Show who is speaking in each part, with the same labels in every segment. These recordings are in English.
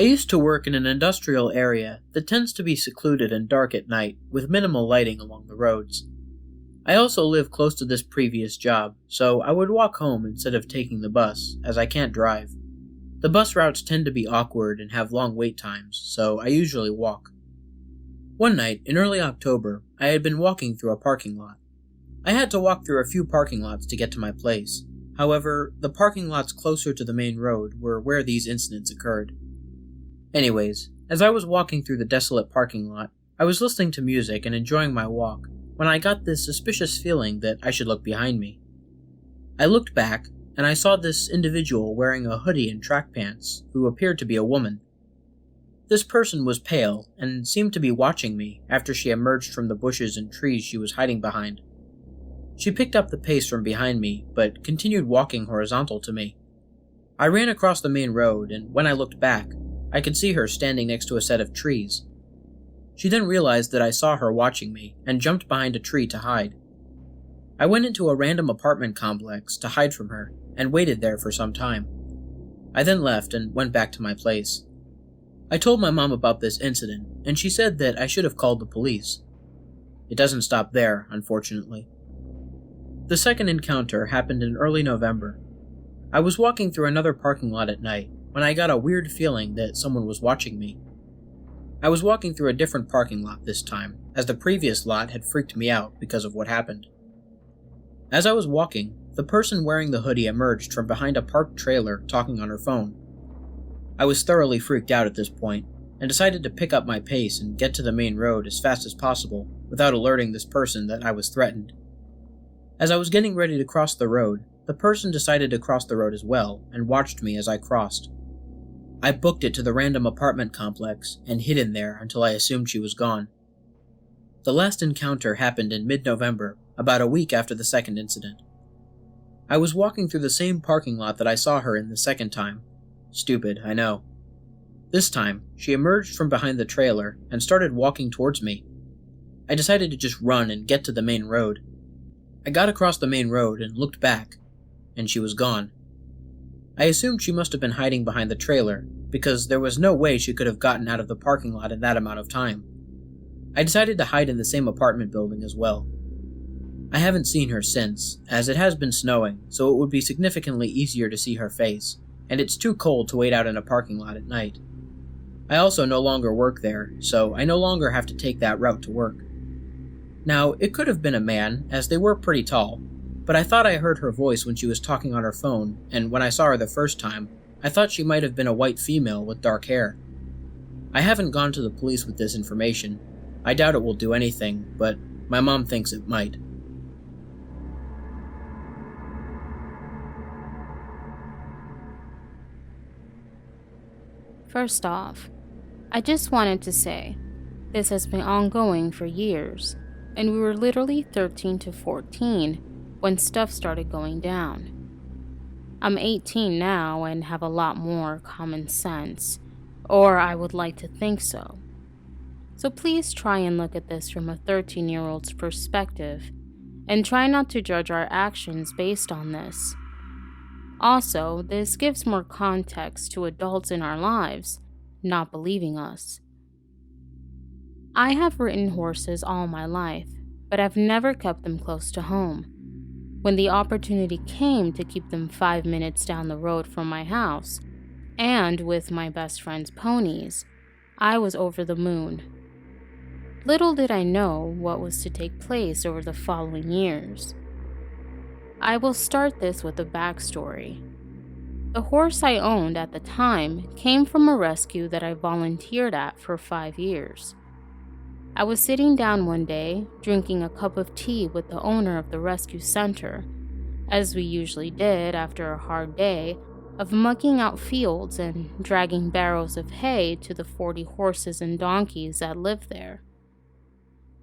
Speaker 1: I used to work in an industrial area that tends to be secluded and dark at night, with minimal lighting along the roads. I also live close to this previous job, so I would walk home instead of taking the bus, as I can't drive. The bus routes tend to be awkward and have long wait times, so I usually walk. One night, in early October, I had been walking through a parking lot. I had to walk through a few parking lots to get to my place. However, the parking lots closer to the main road were where these incidents occurred. Anyways, as I was walking through the desolate parking lot, I was listening to music and enjoying my walk when I got this suspicious feeling that I should look behind me. I looked back, and I saw this individual wearing a hoodie and track pants, who appeared to be a woman. This person was pale, and seemed to be watching me after she emerged from the bushes and trees she was hiding behind. She picked up the pace from behind me, but continued walking horizontal to me. I ran across the main road, and when I looked back, I could see her standing next to a set of trees. She then realized that I saw her watching me, and jumped behind a tree to hide. I went into a random apartment complex to hide from her, and waited there for some time. I then left and went back to my place. I told my mom about this incident, and she said that I should have called the police. It doesn't stop there, unfortunately. The second encounter happened in early November. I was walking through another parking lot at night when I got a weird feeling that someone was watching me. I was walking through a different parking lot this time, as the previous lot had freaked me out because of what happened. As I was walking, the person wearing the hoodie emerged from behind a parked trailer talking on her phone. I was thoroughly freaked out at this point, and decided to pick up my pace and get to the main road as fast as possible without alerting this person that I was threatened. As I was getting ready to cross the road, the person decided to cross the road as well and watched me as I crossed. I booked it to the random apartment complex and hid in there until I assumed she was gone. The last encounter happened in mid-November, about a week after the second incident. I was walking through the same parking lot that I saw her in the second time. Stupid, I know. This time, she emerged from behind the trailer and started walking towards me. I decided to just run and get to the main road. I got across the main road and looked back, and she was gone. I assumed she must have been hiding behind the trailer, because there was no way she could have gotten out of the parking lot in that amount of time. I decided to hide in the same apartment building as well. I haven't seen her since, as it has been snowing, so it would be significantly easier to see her face, and it's too cold to wait out in a parking lot at night. I also no longer work there, so I no longer have to take that route to work. Now, it could have been a man, as they were pretty tall, but I thought I heard her voice when she was talking on her phone, and when I saw her the first time, I thought she might have been a white female with dark hair. I haven't gone to the police with this information. I doubt it will do anything, but my mom thinks it might.
Speaker 2: First off, I just wanted to say, this has been ongoing for years, and we were literally 13 to 14 when stuff started going down. I'm 18 now and have a lot more common sense, or I would like to think so. So please try and look at this from a 13-year-old's perspective, and try not to judge our actions based on this. Also, this gives more context to adults in our lives not believing us. I have ridden horses all my life, but I've never kept them close to home. When the opportunity came to keep them 5 minutes down the road from my house, and with my best friend's ponies, I was over the moon. Little did I know what was to take place over the following years. I will start this with a backstory. The horse I owned at the time came from a rescue that I volunteered at for 5 years. I was sitting down one day, drinking a cup of tea with the owner of the rescue center, as we usually did after a hard day of mucking out fields and dragging barrels of hay to the 40 horses and donkeys that lived there.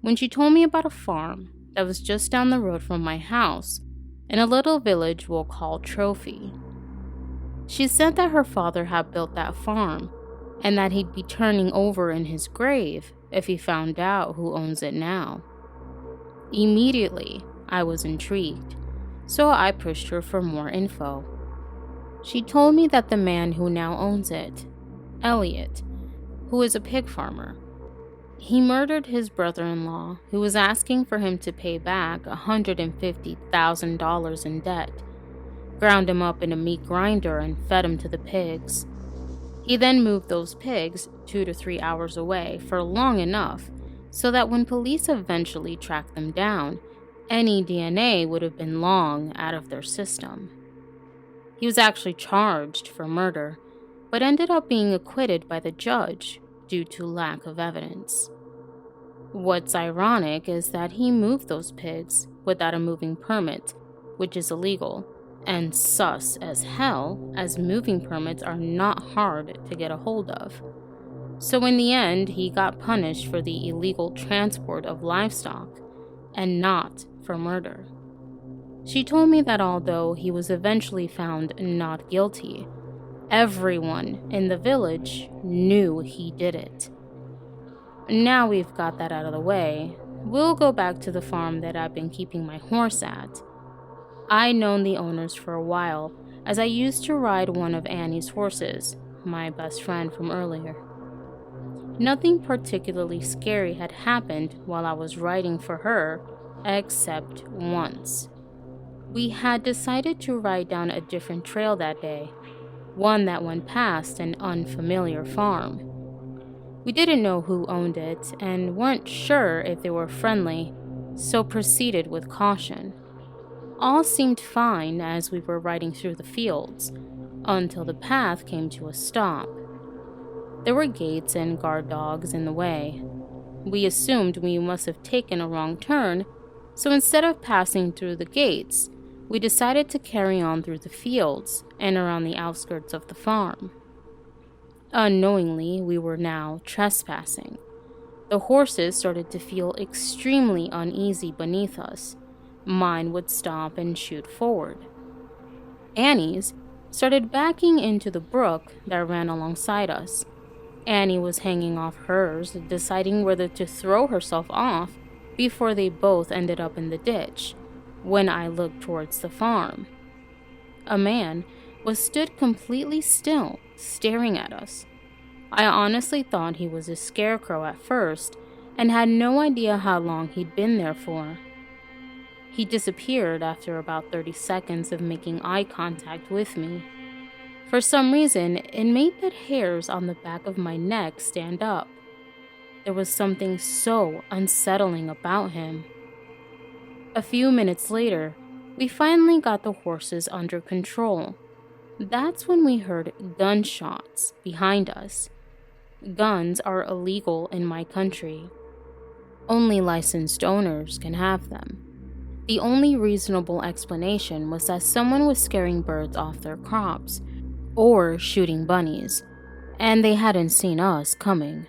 Speaker 2: When she told me about a farm that was just down the road from my house, in a little village we'll call Trophy. She said that her father had built that farm, and that he'd be turning over in his grave if he found out who owns it now. Immediately, I was intrigued, so I pushed her for more info. She told me that the man who now owns it Elliot, who is a pig farmer. He murdered his brother-in-law, who was asking for him to pay back $150,000 in debt, ground him up in a meat grinder and fed him to the pigs. He then moved those pigs 2 to 3 hours away for long enough so that when police eventually tracked them down, any DNA would have been long out of their system. He was actually charged for murder, but ended up being acquitted by the judge due to lack of evidence. What's ironic is that he moved those pigs without a moving permit, which is illegal, and sus as hell, as moving permits are not hard to get a hold of. So in the end, he got punished for the illegal transport of livestock, and not for murder. She told me that although he was eventually found not guilty, everyone in the village knew he did it. Now we've got that out of the way, we'll go back to the farm that I've been keeping my horse at. I'd known the owners for a while, as I used to ride one of Annie's horses, my best friend from earlier. Nothing particularly scary had happened while I was riding for her, except once. We had decided to ride down a different trail that day, one that went past an unfamiliar farm. We didn't know who owned it and weren't sure if they were friendly, so proceeded with caution. All seemed fine as we were riding through the fields, until the path came to a stop. There were gates and guard dogs in the way. We assumed we must have taken a wrong turn, so instead of passing through the gates, we decided to carry on through the fields and around the outskirts of the farm. Unknowingly, we were now trespassing. The horses started to feel extremely uneasy beneath us. Mine would stop and shoot forward. Annie's started backing into the brook that ran alongside us. Annie was hanging off hers, deciding whether to throw herself off before they both ended up in the ditch, when I looked towards the farm. A man was stood completely still, staring at us. I honestly thought he was a scarecrow at first, and had no idea how long he'd been there for. He disappeared after about 30 seconds of making eye contact with me. For some reason, it made the hairs on the back of my neck stand up. There was something so unsettling about him. A few minutes later, we finally got the horses under control. That's when we heard gunshots behind us. Guns are illegal in my country. Only licensed owners can have them. The only reasonable explanation was that someone was scaring birds off their crops, or shooting bunnies, and they hadn't seen us coming.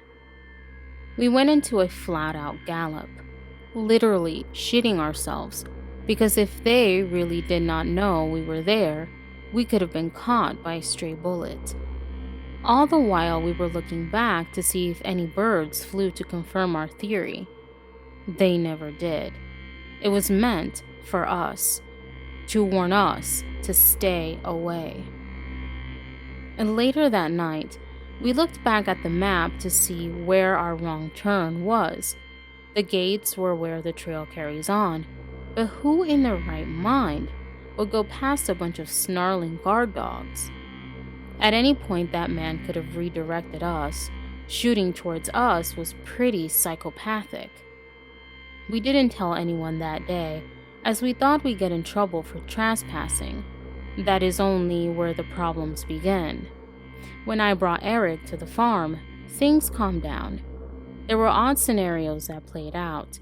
Speaker 2: We went into a flat-out gallop, literally shitting ourselves, because if they really did not know we were there, we could have been caught by a stray bullet. All the while we were looking back to see if any birds flew to confirm our theory. They never did. It was meant for us, to warn us to stay away. And later that night, we looked back at the map to see where our wrong turn was. The gates were where the trail carries on, but who in their right mind would go past a bunch of snarling guard dogs? At any point, that man could have redirected us. Shooting towards us was pretty psychopathic. We didn't tell anyone that day, as we thought we'd get in trouble for trespassing. That is only where the problems begin. When I brought Eric to the farm, things calmed down. There were odd scenarios that played out.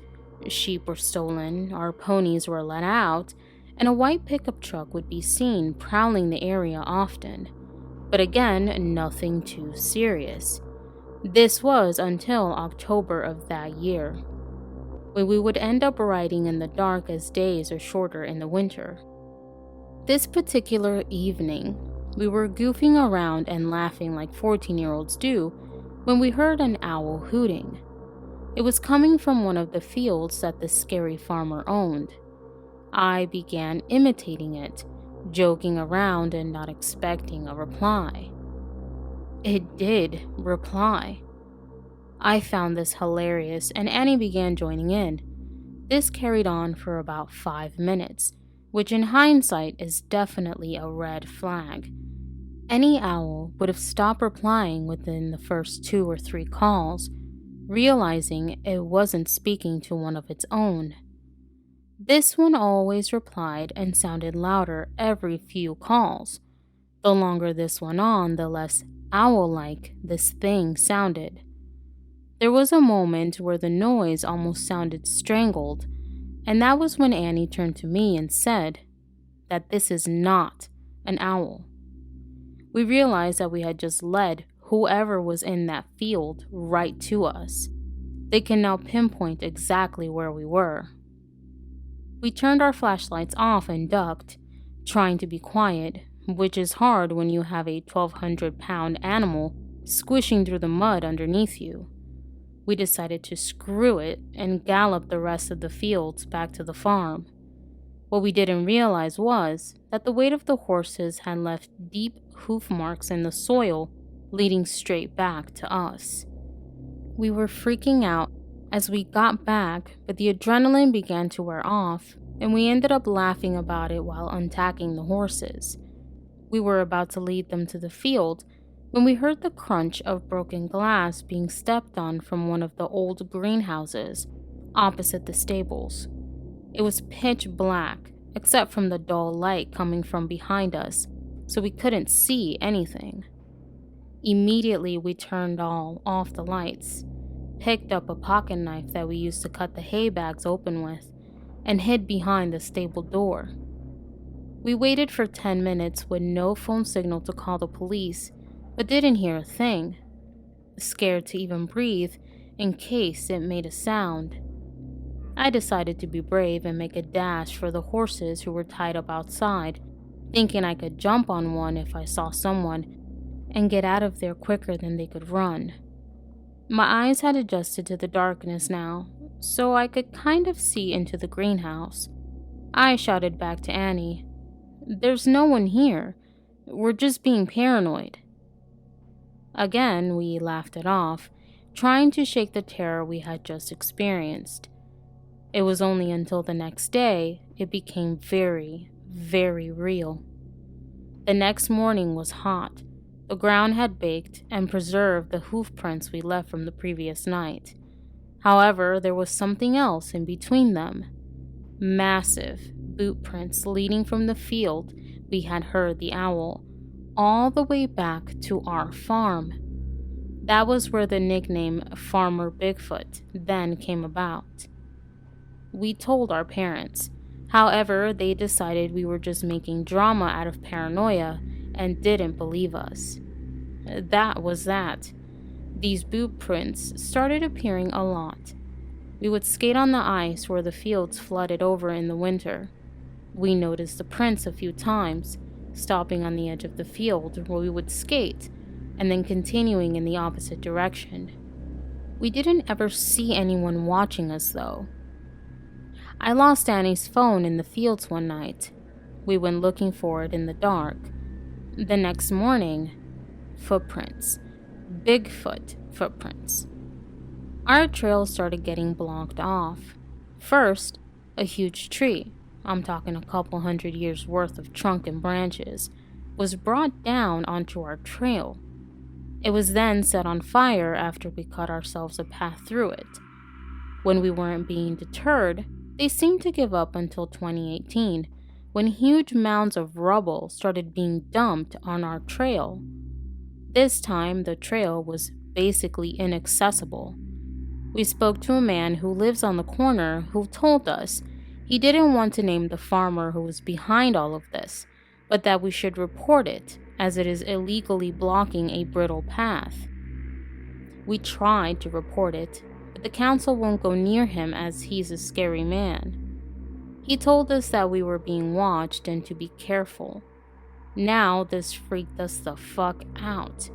Speaker 2: Sheep were stolen, our ponies were let out, and a white pickup truck would be seen prowling the area often. But again, nothing too serious. This was until October of that year, when we would end up riding in the dark as days are shorter in the winter. This particular evening, we were goofing around and laughing like 14-year-olds do when we heard an owl hooting. It was coming from one of the fields that the scary farmer owned. I began imitating it, joking around and not expecting a reply. It did reply. I found this hilarious, and Annie began joining in. This carried on for about 5 minutes, which in hindsight is definitely a red flag. Any owl would have stopped replying within the first 2 or 3 calls, realizing it wasn't speaking to one of its own. This one always replied and sounded louder every few calls. The longer this went on, the less owl-like this thing sounded. There was a moment where the noise almost sounded strangled, and that was when Annie turned to me and said that this is not an owl. We realized that we had just led whoever was in that field right to us. They can now pinpoint exactly where we were. We turned our flashlights off and ducked, trying to be quiet, which is hard when you have a 1,200-pound animal squishing through the mud underneath you. We decided to screw it and gallop the rest of the fields back to the farm. What we didn't realize was that the weight of the horses had left deep hoof marks in the soil leading straight back to us. We were freaking out as we got back, but the adrenaline began to wear off, and we ended up laughing about it while untacking the horses. We were about to lead them to the field when we heard the crunch of broken glass being stepped on from one of the old greenhouses opposite the stables. It was pitch black, except from the dull light coming from behind us, so we couldn't see anything. Immediately, we turned all off the lights, picked up a pocket knife that we used to cut the hay bags open with, and hid behind the stable door. We waited for 10 minutes with no phone signal to call the police, but didn't hear a thing, scared to even breathe in case it made a sound. I decided to be brave and make a dash for the horses who were tied up outside, thinking I could jump on one if I saw someone and get out of there quicker than they could run. My eyes had adjusted to the darkness now, so I could kind of see into the greenhouse. I shouted back to Annie, "There's no one here. We're just being paranoid." Again, we laughed it off, trying to shake the terror we had just experienced. It was only until the next day it became very, very real. The next morning was hot. The ground had baked and preserved the hoof prints we left from the previous night. However, there was something else in between them. Massive boot prints leading from the field we had heard the owl, all the way back to our farm. That was where the nickname Farmer Bigfoot then came about. We told our parents. However, they decided we were just making drama out of paranoia and didn't believe us. That was that. These boot prints started appearing a lot. We would skate on the ice where the fields flooded over in the winter. We noticed the prints a few times, stopping on the edge of the field where we would skate, and then continuing in the opposite direction. We didn't ever see anyone watching us, though. I lost Annie's phone in the fields one night. We went looking for it in the dark. The next morning, footprints. Bigfoot footprints. Our trail started getting blocked off. First, a huge tree, I'm talking a couple 100 years worth of trunk and branches, was brought down onto our trail. It was then set on fire after we cut ourselves a path through it. When we weren't being deterred, they seemed to give up until 2018, when huge mounds of rubble started being dumped on our trail. This time, the trail was basically inaccessible. We spoke to a man who lives on the corner who told us he didn't want to name the farmer who was behind all of this, but that we should report it, as it is illegally blocking a brittle path. We tried to report it, but the council won't go near him as he's a scary man. He told us that we were being watched and to be careful. Now this freaked us the fuck out.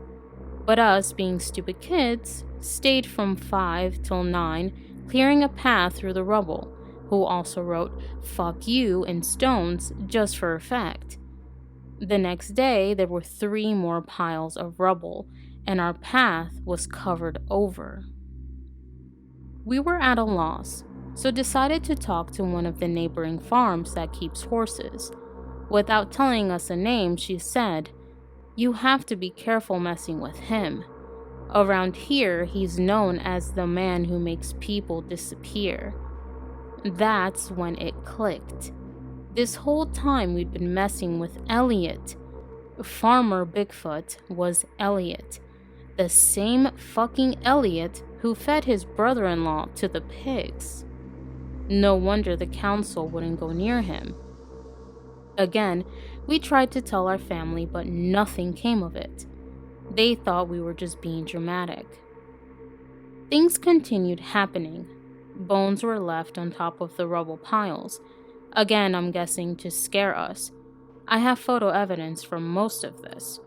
Speaker 2: But us, being stupid kids, stayed from 5 till 9, clearing a path through the rubble, who also wrote "fuck you" in stones just for effect. The next day, there were 3 more piles of rubble, and our path was covered over. We were at a loss, so decided to talk to one of the neighboring farms that keeps horses. Without telling us a name, she said, "You have to be careful messing with him. Around here, he's known as the man who makes people disappear." That's when it clicked. This whole time we'd been messing with Elliot. Farmer Bigfoot was Elliot. The same fucking Elliot who fed his brother-in-law to the pigs. No wonder the council wouldn't go near him. Again, we tried to tell our family, but nothing came of it. They thought we were just being dramatic. Things continued happening. Bones were left on top of the rubble piles. Again, I'm guessing to scare us. I have photo evidence from most of this.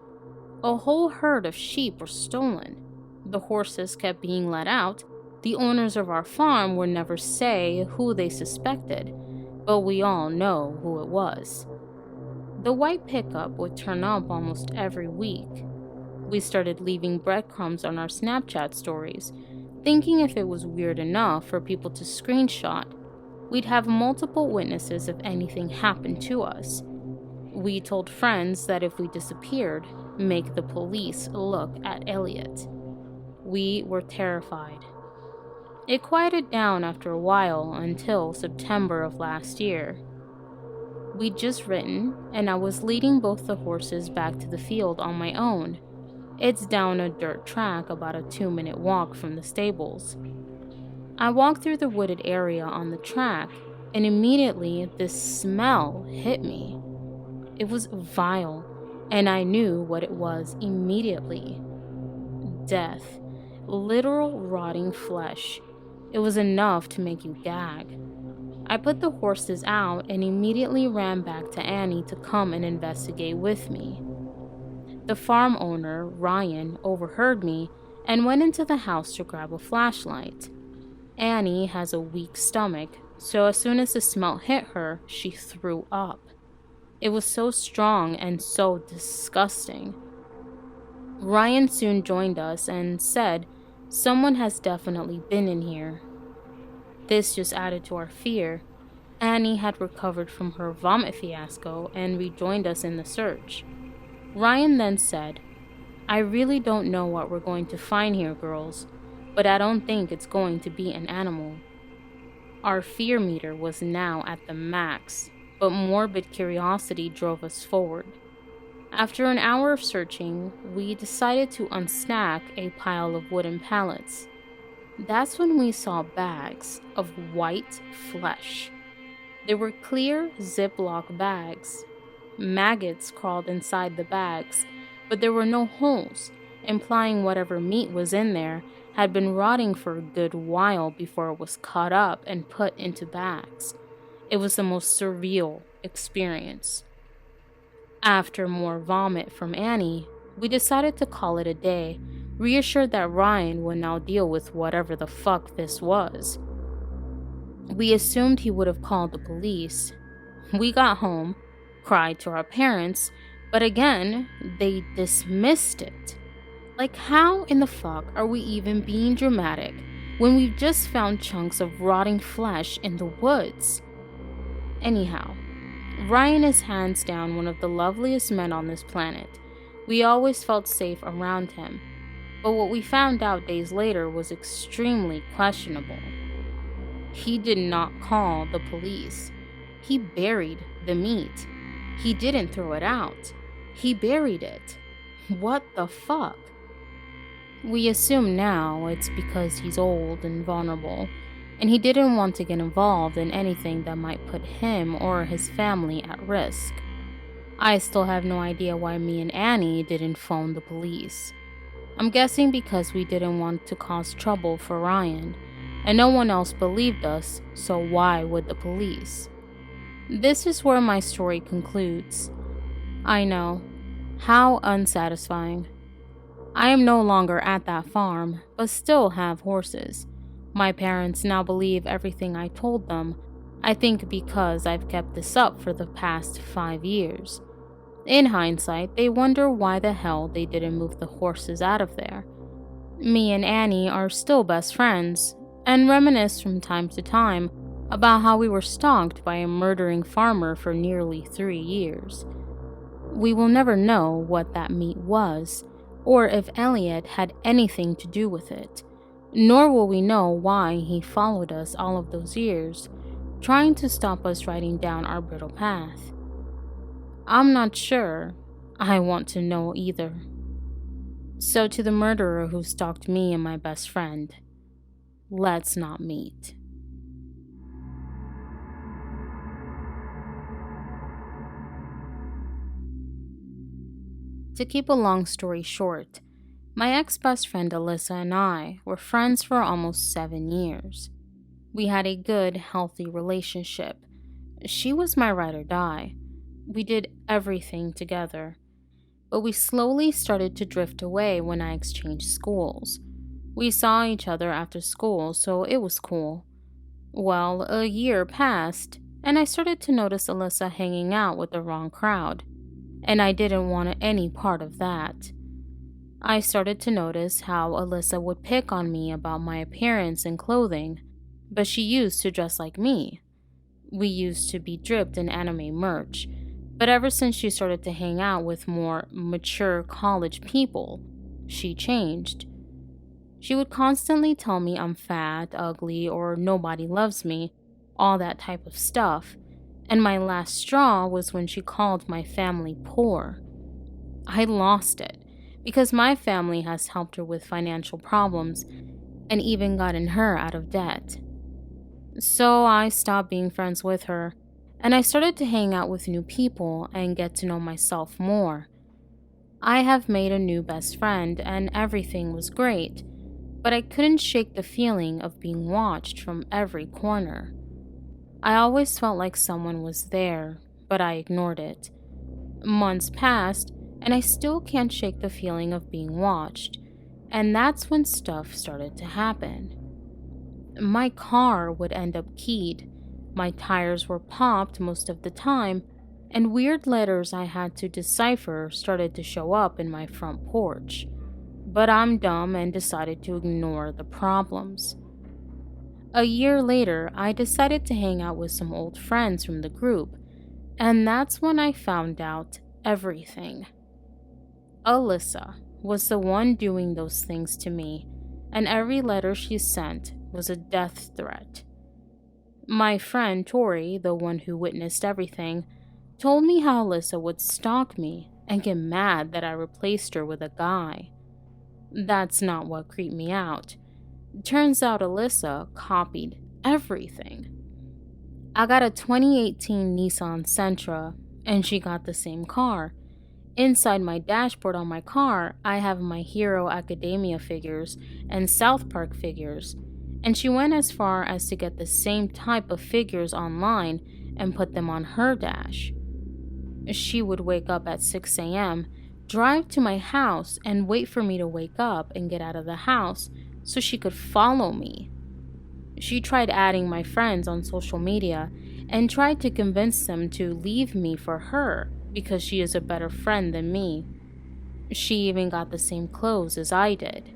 Speaker 2: A whole herd of sheep were stolen. The horses kept being let out. The owners of our farm would never say who they suspected, but we all know who it was. The white pickup would turn up almost every week. We started leaving breadcrumbs on our Snapchat stories, thinking if it was weird enough for people to screenshot, we'd have multiple witnesses if anything happened to us. We told friends that if we disappeared, make the police look at Elliot. We were terrified. It quieted down after a while until September of last year. We'd just ridden, and I was leading both the horses back to the field on my own. It's down a dirt track about a 2-minute walk from the stables. I walked through the wooded area on the track, and immediately this smell hit me. It was vile, and I knew what it was immediately. Death. Literal rotting flesh. It was enough to make you gag. I put the horses out and immediately ran back to Annie to come and investigate with me. The farm owner, Ryan, overheard me and went into the house to grab a flashlight. Annie has a weak stomach, so as soon as the smell hit her, she threw up. It was so strong and so disgusting. Ryan soon joined us and said, "Someone has definitely been in here." This just added to our fear. Annie had recovered from her vomit fiasco and rejoined us in the search. Ryan then said, "I really don't know what we're going to find here, girls, but I don't think it's going to be an animal." Our fear meter was now at the max, but morbid curiosity drove us forward. After an hour of searching, we decided to unstack a pile of wooden pallets. That's when we saw bags of white flesh. They were clear Ziploc bags. Maggots crawled inside the bags, but there were no holes, implying whatever meat was in there had been rotting for a good while before it was cut up and put into bags. It was the most surreal experience. After more vomit from Annie, we decided to call it a day, reassured that Ryan would now deal with whatever the fuck this was. We assumed he would have called the police. We got home, cried to our parents, but again, they dismissed it. Like, how in the fuck are we even being dramatic when we've just found chunks of rotting flesh in the woods? Anyhow, Ryan is hands down one of the loveliest men on this planet. We always felt safe around him, but what we found out days later was extremely questionable. He did not call the police. He buried the meat. He didn't throw it out. He buried it. What the fuck? We assume now it's because he's old and vulnerable, and he didn't want to get involved in anything that might put him or his family at risk. I still have no idea why me and Annie didn't phone the police. I'm guessing because we didn't want to cause trouble for Ryan, and no one else believed us, so why would the police? This is where my story concludes. I know. How unsatisfying. I am no longer at that farm, but still have horses. My parents now believe everything I told them, I think because I've kept this up for the past 5 years. In hindsight, they wonder why the hell they didn't move the horses out of there. Me and Annie are still best friends and reminisce from time to time about how we were stalked by a murdering farmer for nearly 3 years. We will never know what that meat was, or if Elliot had anything to do with it, nor will we know why he followed us all of those years, trying to stop us riding down our brittle path. I'm not sure I want to know either. So to the murderer who stalked me and my best friend, let's not meet. To keep a long story short, my ex-best friend Alyssa and I were friends for almost 7 years. We had a good, healthy relationship. She was my ride or die. We did everything together. But we slowly started to drift away when I exchanged schools. We saw each other after school, so it was cool. Well, a year passed, and I started to notice Alyssa hanging out with the wrong crowd, and I didn't want any part of that. I started to notice how Alyssa would pick on me about my appearance and clothing, but she used to dress like me. We used to be dripped in anime merch, but ever since she started to hang out with more mature college people, she changed. She would constantly tell me I'm fat, ugly, or nobody loves me, all that type of stuff, and my last straw was when she called my family poor. I lost it, because my family has helped her with financial problems and even gotten her out of debt. So I stopped being friends with her, and I started to hang out with new people and get to know myself more. I have made a new best friend and everything was great, but I couldn't shake the feeling of being watched from every corner. I always felt like someone was there, but I ignored it. Months passed, and I still can't shake the feeling of being watched, and that's when stuff started to happen. My car would end up keyed. My tires were popped most of the time, and weird letters I had to decipher started to show up in my front porch. But I'm dumb and decided to ignore the problems. A year later, I decided to hang out with some old friends from the group, and that's when I found out everything. Alyssa was the one doing those things to me, and every letter she sent was a death threat. My friend Tori, the one who witnessed everything, told me how Alyssa would stalk me and get mad that I replaced her with a guy. That's not what creeped me out. Turns out Alyssa copied everything. I got a 2018 Nissan Sentra, and she got the same car. Inside my dashboard on my car, I have My Hero Academia figures and South Park figures, and she went as far as to get the same type of figures online and put them on her dash. She would wake up at 6 a.m., drive to my house, and wait for me to wake up and get out of the house so she could follow me. She tried adding my friends on social media and tried to convince them to leave me for her because she is a better friend than me. She even got the same clothes as I did.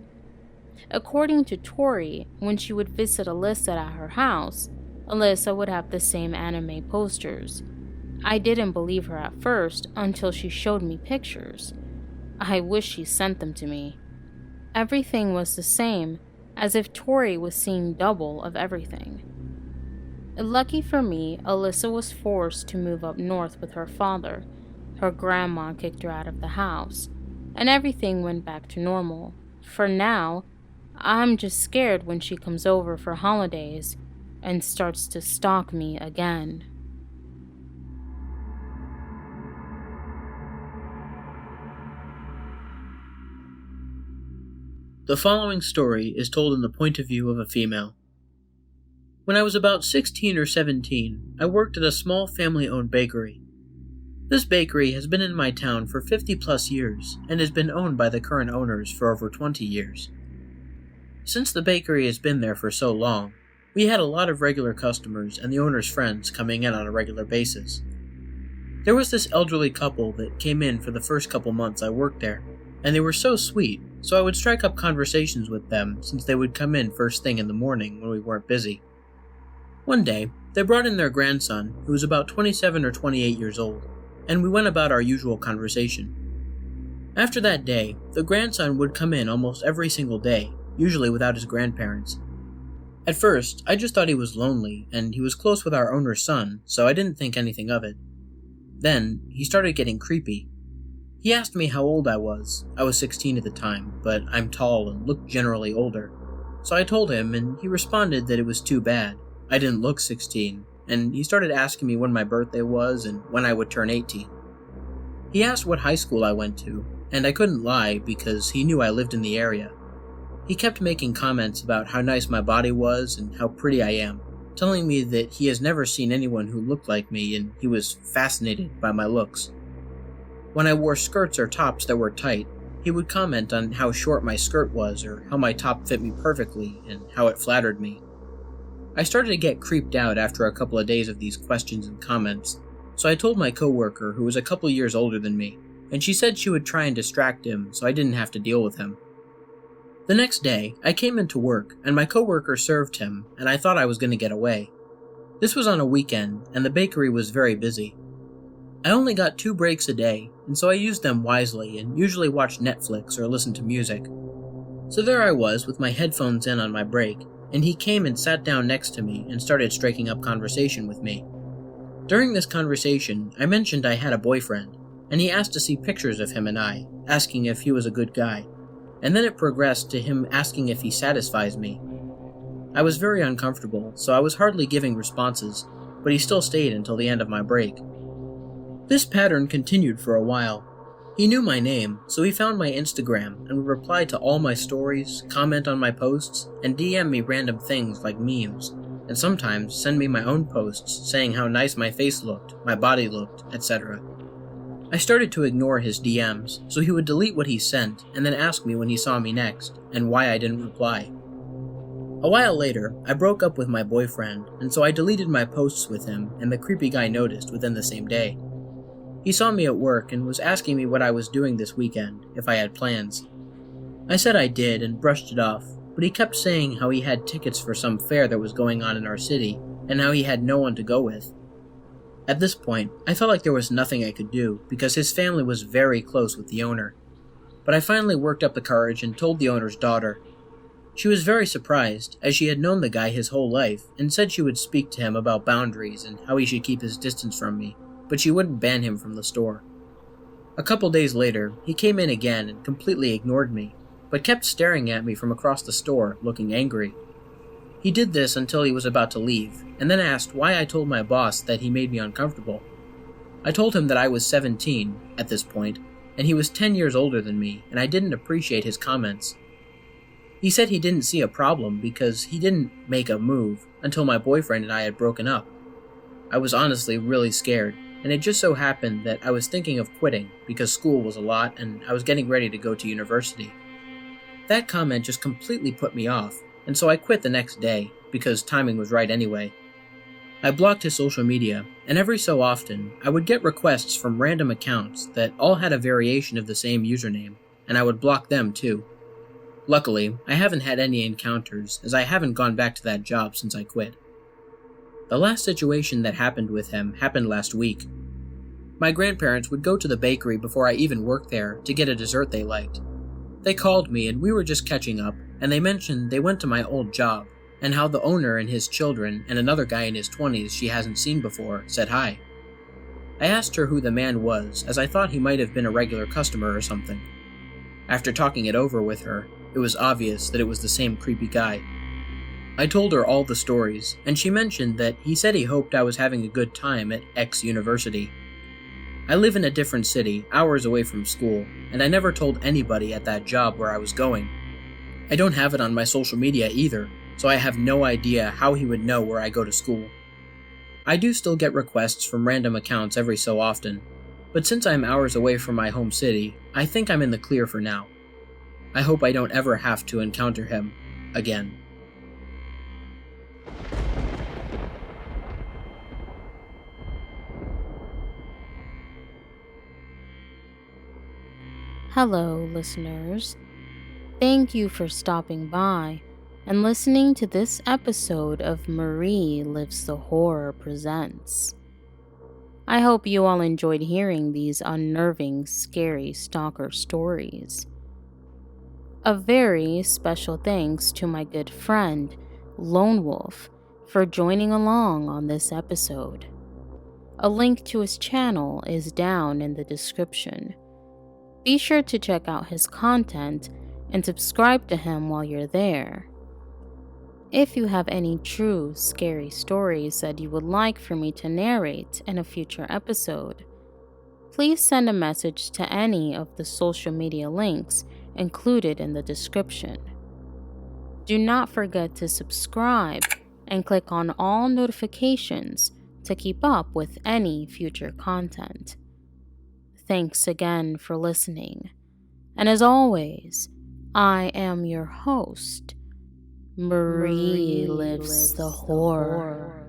Speaker 2: According to Tori, when she would visit Alyssa at her house, Alyssa would have the same anime posters. I didn't believe her at first until she showed me pictures. I wish she sent them to me. Everything was the same, as if Tori was seeing double of everything. Lucky for me, Alyssa was forced to move up north with her father. Her grandma kicked her out of the house, and everything went back to normal. For now, I'm just scared when she comes over for holidays and starts to stalk me again.
Speaker 1: The following story is told in the point of view of a female. When I was about 16 or 17, I worked at a small family-owned bakery. This bakery has been in my town for 50 plus years and has been owned by the current owners for over 20 years. Since the bakery has been there for so long, we had a lot of regular customers and the owner's friends coming in on a regular basis. There was this elderly couple that came in for the first couple months I worked there, and they were so sweet, so I would strike up conversations with them since they would come in first thing in the morning when we weren't busy. One day, they brought in their grandson, who was about 27 or 28 years old, and we went about our usual conversation. After that day, the grandson would come in almost every single day, usually without his grandparents. At first, I just thought he was lonely, and he was close with our owner's son, so I didn't think anything of it. Then, he started getting creepy. He asked me how old I was. I was 16 at the time, but I'm tall and look generally older. So I told him, and he responded that it was too bad. I didn't look 16, and he started asking me when my birthday was and when I would turn 18. He asked what high school I went to, and I couldn't lie because he knew I lived in the area. He kept making comments about how nice my body was and how pretty I am, telling me that he has never seen anyone who looked like me and he was fascinated by my looks. When I wore skirts or tops that were tight, he would comment on how short my skirt was or how my top fit me perfectly and how it flattered me. I started to get creeped out after a couple of days of these questions and comments, so I told my coworker, who was a couple years older than me, and she said she would try and distract him so I didn't have to deal with him. The next day, I came into work, and my coworker served him, and I thought I was going to get away. This was on a weekend, and the bakery was very busy. I only got 2 breaks a day, and so I used them wisely and usually watched Netflix or listened to music. So there I was with my headphones in on my break, and he came and sat down next to me and started striking up conversation with me. During this conversation, I mentioned I had a boyfriend, and he asked to see pictures of him and I, asking if he was a good guy, and then it progressed to him asking if he satisfies me. I was very uncomfortable, so I was hardly giving responses, but he still stayed until the end of my break. This pattern continued for a while. He knew my name, so he found my Instagram and would reply to all my stories, comment on my posts, and DM me random things like memes, and sometimes send me my own posts saying how nice my face looked, my body looked, etc. I started to ignore his DMs, so he would delete what he sent and then ask me when he saw me next, and why I didn't reply. A while later, I broke up with my boyfriend, and so I deleted my posts with him, and the creepy guy noticed within the same day. He saw me at work and was asking me what I was doing this weekend, if I had plans. I said I did and brushed it off, but he kept saying how he had tickets for some fair that was going on in our city, and how he had no one to go with. At this point, I felt like there was nothing I could do, because his family was very close with the owner. But I finally worked up the courage and told the owner's daughter. She was very surprised, as she had known the guy his whole life, and said she would speak to him about boundaries and how he should keep his distance from me, but she wouldn't ban him from the store. A couple days later, he came in again and completely ignored me, but kept staring at me from across the store, looking angry. He did this until he was about to leave, and then asked why I told my boss that he made me uncomfortable. I told him that I was 17 at this point, and he was 10 years older than me, and I didn't appreciate his comments. He said he didn't see a problem because he didn't make a move until my boyfriend and I had broken up. I was honestly really scared, and it just so happened that I was thinking of quitting because school was a lot and I was getting ready to go to university. That comment just completely put me off, and so I quit the next day because timing was right anyway. I blocked his social media, and every so often I would get requests from random accounts that all had a variation of the same username, and I would block them too. Luckily, I haven't had any encounters, as I haven't gone back to that job since I quit. The last situation that happened with him happened last week. My grandparents would go to the bakery before I even worked there to get a dessert they liked. They called me and we were just catching up, and they mentioned they went to my old job, and how the owner and his children and another guy in his 20s she hasn't seen before said hi. I asked her who the man was, as I thought he might have been a regular customer or something. After talking it over with her, it was obvious that it was the same creepy guy. I told her all the stories, and she mentioned that he said he hoped I was having a good time at X university. I live in a different city, hours away from school, and I never told anybody at that job where I was going. I don't have it on my social media either, so I have no idea how he would know where I go to school. I do still get requests from random accounts every so often, but since I'm hours away from my home city, I think I'm in the clear for now. I hope I don't ever have to encounter him again.
Speaker 2: Hello, listeners. Thank you for stopping by and listening to this episode of Marie Lives the Horror Presents. I hope you all enjoyed hearing these unnerving, scary stalker stories. A very special thanks to my good friend, Lone Wolf, for joining along on this episode. A link to his channel is down in the description. Be sure to check out his content and subscribe to him while you're there. If you have any true scary stories that you would like for me to narrate in a future episode, please send a message to any of the social media links included in the description. Do not forget to subscribe and click on all notifications to keep up with any future content. Thanks again for listening. And as always, I am your host, Marie Lives the Horror.